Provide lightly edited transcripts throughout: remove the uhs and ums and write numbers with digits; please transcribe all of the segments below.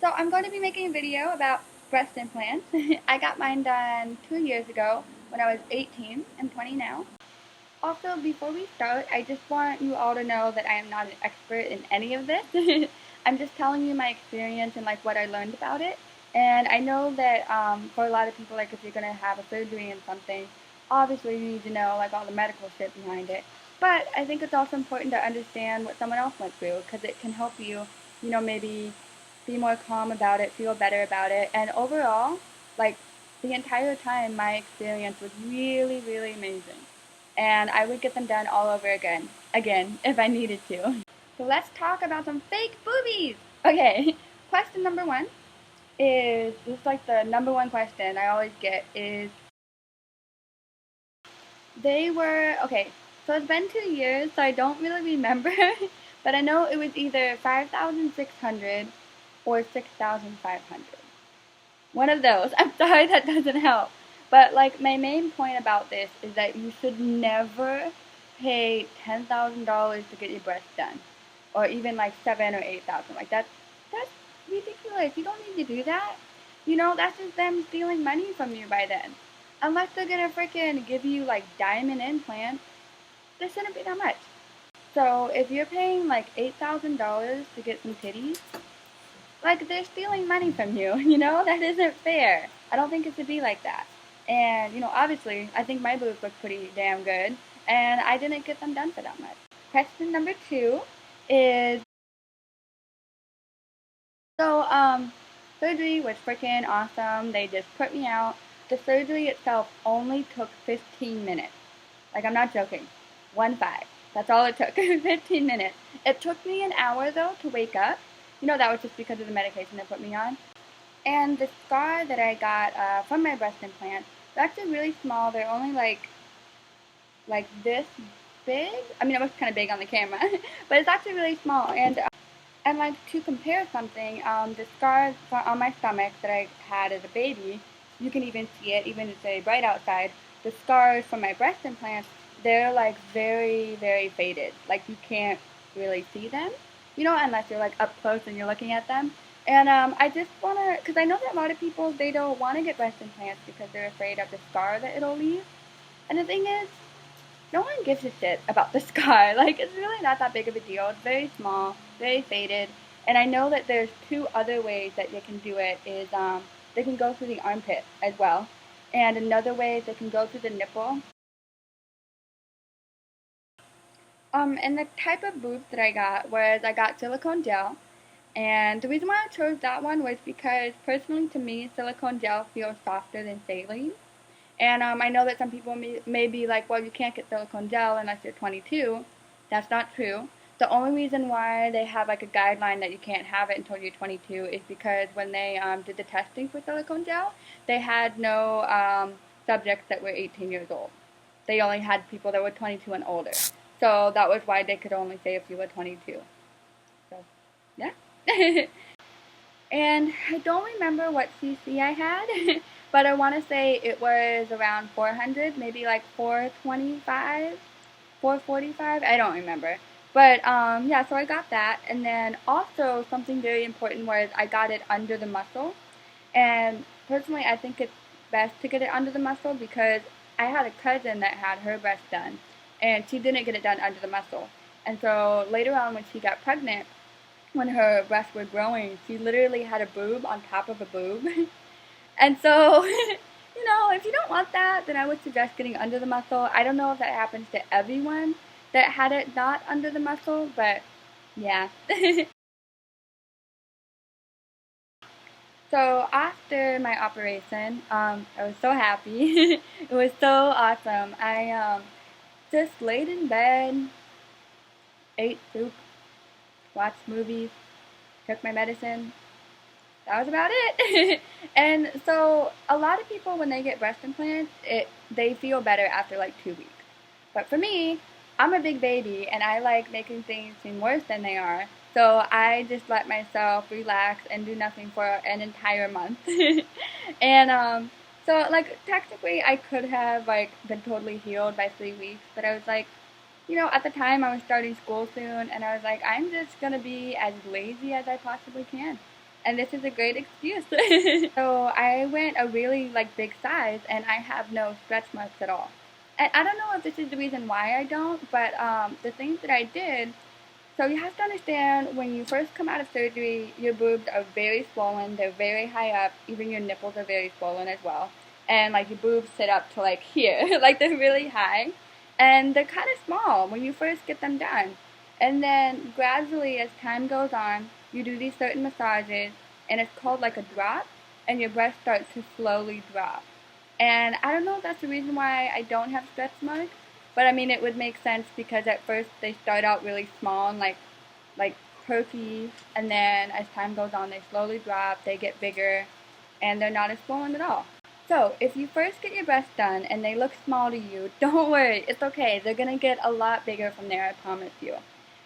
So I'm going to be making a video about breast implants. I got mine done 2 years ago when I was 18. I'm 20 now. Also, before we start, I just want you all to know that I am not an expert in any of this. I'm just telling you my experience and like what I learned about it. And I know that for a lot of people, like if you're going to have a surgery and something, obviously you need to know like all the medical shit behind it. But I think it's also important to understand what someone else went through because it can help you, maybe be more calm about it, feel better about it. And overall, like the entire time, my experience was really, really amazing. And I would get them done all over again, if I needed to. So let's talk about some fake boobies. Okay, question number one is, this is like the number one question I always get is, okay, so it's been 2 years, so I don't really remember, but I know it was either 5,600 or 6,500. One of those. I'm sorry that doesn't help. But like my main point about this is that you should never pay $10,000 to get your breasts done, or even like 7 or 8,000. Like that's ridiculous. You don't need to do that. That's just them stealing money from you by then. Unless they're gonna freaking give you like diamond implants, this shouldn't be that much. So if you're paying like $8,000 to get some titties, like they're stealing money from you, that isn't fair. I don't think it should be like that. And, obviously, I think my boobs look pretty damn good, and I didn't get them done for that much. Question number two is, surgery was freaking awesome. They just put me out. The surgery itself only took 15 minutes. Like, I'm not joking. 1-5. That's all it took. 15 minutes. It took me an hour, though, to wake up. That was just because of the medication they put me on. And the scar that I got from my breast implant, they're actually really small. They're only like this big. I mean, it looks kind of big on the camera, but it's actually really small. And like to compare something, the scars on my stomach that I had as a baby, you can even see it, even if it's very bright outside. The scars from my breast implants, they're like very, very faded. Like you can't really see them, unless you're like up close and you're looking at them. And I just want to, because I know that a lot of people, they don't want to get breast implants because they're afraid of the scar that it'll leave. And the thing is, no one gives a shit about the scar. Like, it's really not that big of a deal. It's very small, very faded. And I know that there's two other ways that they can do it is they can go through the armpit as well. And another way is they can go through the nipple. And the type of boobs that I got silicone gel. And the reason why I chose that one was because, personally to me, silicone gel feels softer than saline. And I know that some people may be like, well, you can't get silicone gel unless you're 22. That's not true. The only reason why they have like a guideline that you can't have it until you're 22 is because when they did the testing for silicone gel, they had no subjects that were 18 years old. They only had people that were 22 and older. So that was why they could only say if you were 22. So, yeah. And I don't remember what CC I had, but I want to say it was around 400, maybe like 425, 445, I don't remember. But yeah, so I got that. And then also something very important was I got it under the muscle. And personally, I think it's best to get it under the muscle because I had a cousin that had her breast done, and she didn't get it done under the muscle. And so later on when she got pregnant, when her breasts were growing, she literally had a boob on top of a boob. And so, if you don't want that, then I would suggest getting under the muscle. I don't know if that happens to everyone that had it not under the muscle, but yeah. So after my operation, I was so happy. It was so awesome. I just laid in bed, ate soup, watched movies, took my medicine. That was about it. And so a lot of people, when they get breast implants, they feel better after like 2 weeks. But for me, I'm a big baby and I like making things seem worse than they are. So I just let myself relax and do nothing for an entire month. And so like technically I could have like been totally healed by 3 weeks, but I was like, at the time I was starting school soon and I was like, I'm just gonna be as lazy as I possibly can. and this is a great excuse. So I went a really like big size, and I have no stretch marks at all. And I don't know if this is the reason why I don't, but the things that I did. So you have to understand when you first come out of surgery, your boobs are very swollen. They're very high up. Even your nipples are very swollen as well. And like your boobs sit up to like here, like they're really high, and they're kind of small when you first get them done. And then gradually, as time goes on, you do these certain massages, and it's called like a drop, and your breasts start to slowly drop. And I don't know if that's the reason why I don't have stretch marks, but I mean it would make sense because at first they start out really small and like perky, and then as time goes on they slowly drop, they get bigger, and they're not as swollen at all. So if you first get your breasts done and they look small to you, don't worry, it's okay. They're gonna get a lot bigger from there, I promise you.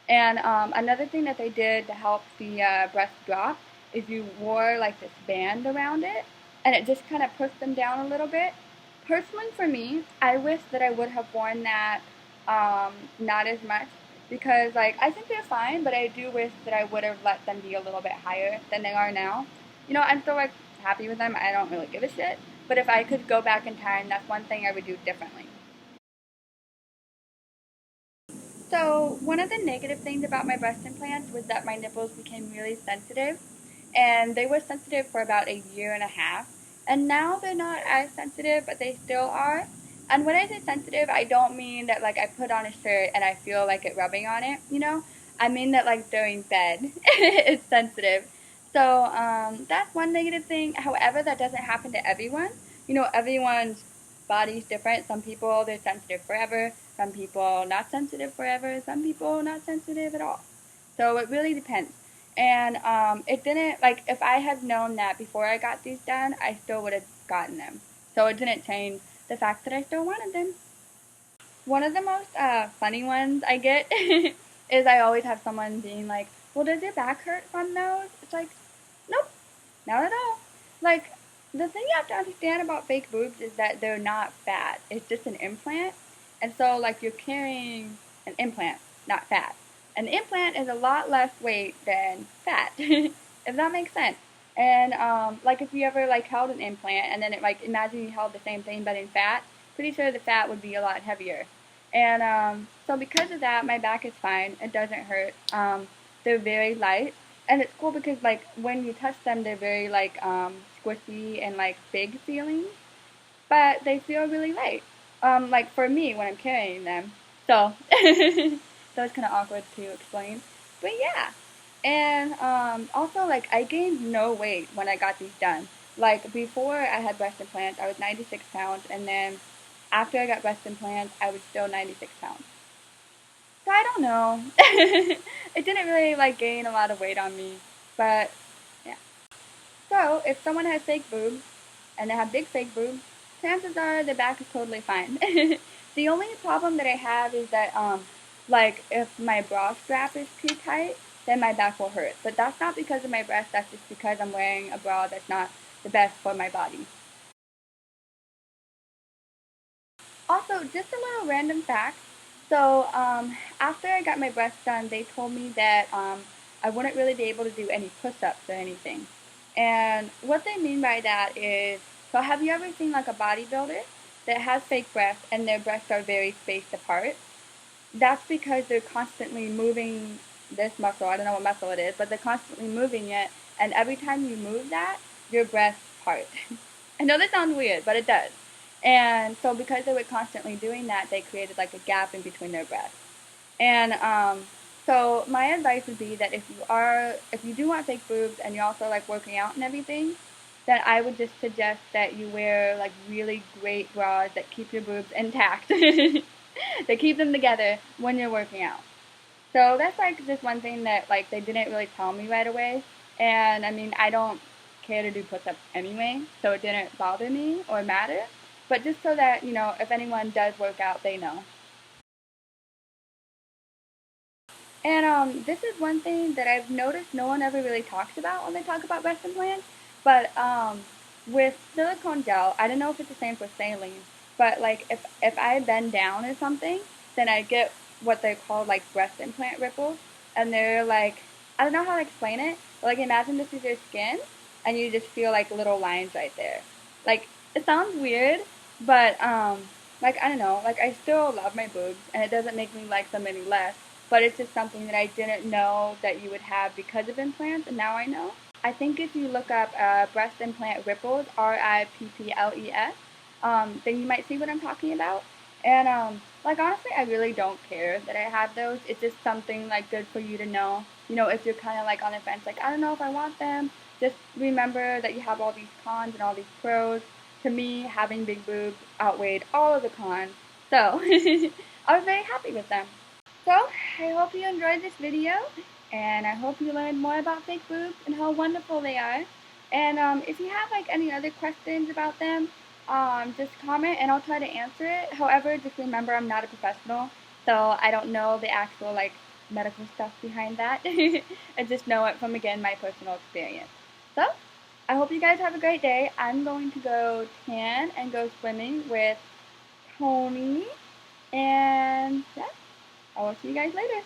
And another thing that they did to help the breast drop is you wore like this band around it, and it just kind of pushed them down a little bit. Personally, for me, I wish that I would have worn that not as much because like I think they're fine, but I do wish that I would have let them be a little bit higher than they are now. You know, I'm still like happy with them. I don't really give a shit. But if I could go back in time, that's one thing I would do differently. So one of the negative things about my breast implants was that my nipples became really sensitive, and they were sensitive for about a year and a half. And now they're not as sensitive, but they still are. And when I say sensitive, I don't mean that like I put on a shirt and I feel like it rubbing on it, you know? I mean that like during bed, it's sensitive. So that's one negative thing. However, that doesn't happen to everyone. You know, everyone's body's different. Some people, they're sensitive forever. Some people not sensitive forever. Some people not sensitive at all. So it really depends. And it didn't, like, if I had known that before I got these done, I still would have gotten them. So it didn't change the fact that I still wanted them. One of the most funny ones I get is I always have someone being like, well, does your back hurt from those? It's like, nope, not at all. Like, the thing you have to understand about fake boobs is that they're not fat. It's just an implant. And so, like, you're carrying an implant, not fat. An implant is a lot less weight than fat, if that makes sense. And, like, if you ever, like, held an implant and then, like, imagine you held the same thing but in fat, pretty sure the fat would be a lot heavier. And, so because of that, my back is fine. It doesn't hurt. They're very light. And it's cool because like when you touch them, they're very like squishy and like big feeling, but they feel really light. Like for me when I'm carrying them. So that was kind of awkward to explain, but yeah. And also like I gained no weight when I got these done. Like before I had breast implants, I was 96 pounds, and then after I got breast implants, I was still 96 pounds. So I don't know. It didn't really like gain a lot of weight on me, but yeah. So if someone has fake boobs and they have big fake boobs, chances are their back is totally fine. The only problem that I have is that like if my bra strap is too tight, then my back will hurt. But that's not because of my breast. That's just because I'm wearing a bra that's not the best for my body. Also, just a little random fact. So, after I got my breasts done, they told me that I wouldn't really be able to do any push-ups or anything. And what they mean by that is, so have you ever seen like a bodybuilder that has fake breasts and their breasts are very spaced apart? That's because they're constantly moving this muscle. I don't know what muscle it is, but they're constantly moving it, and every time you move that, your breasts part. I know that sounds weird, but it does. And so because they were constantly doing that, they created like a gap in between their breasts. And so my advice would be that if you do want fake boobs and you're also like working out and everything, then I would just suggest that you wear like really great bras that keep your boobs intact. They keep them together when you're working out. So that's like just one thing that like they didn't really tell me right away. And I mean, I don't care to do push-ups anyway, so it didn't bother me or matter. But just so that, you know, if anyone does work out, they know. And this is one thing that I've noticed no one ever really talks about when they talk about breast implants. But with silicone gel, I don't know if it's the same for saline, but like if I bend down or something, then I get what they call like breast implant ripples, and they're like I don't know how to explain it, Like imagine this is your skin and you just feel like little lines right there. Like it sounds weird, but like I don't know, like I still love my boobs and it doesn't make me like them any less, but it's just something that I didn't know that you would have because of implants and now I know. I think if you look up breast implant ripples, RIPPLES, then you might see what I'm talking about. And like honestly, I really don't care that I have those. It's just something like good for you to know. You know, if you're kind of like on the fence, like I don't know if I want them. Just remember that you have all these cons and all these pros. To me, having big boobs outweighed all of the cons. So I was very happy with them. So I hope you enjoyed this video, and I hope you learned more about fake boobs and how wonderful they are. And if you have like any other questions about them, just comment and I'll try to answer it. However, just remember I'm not a professional, so I don't know the actual like medical stuff behind that. I just know it from again my personal experience. So I hope you guys have a great day. I'm going to go tan and go swimming with Tony, and yeah, I will see you guys later.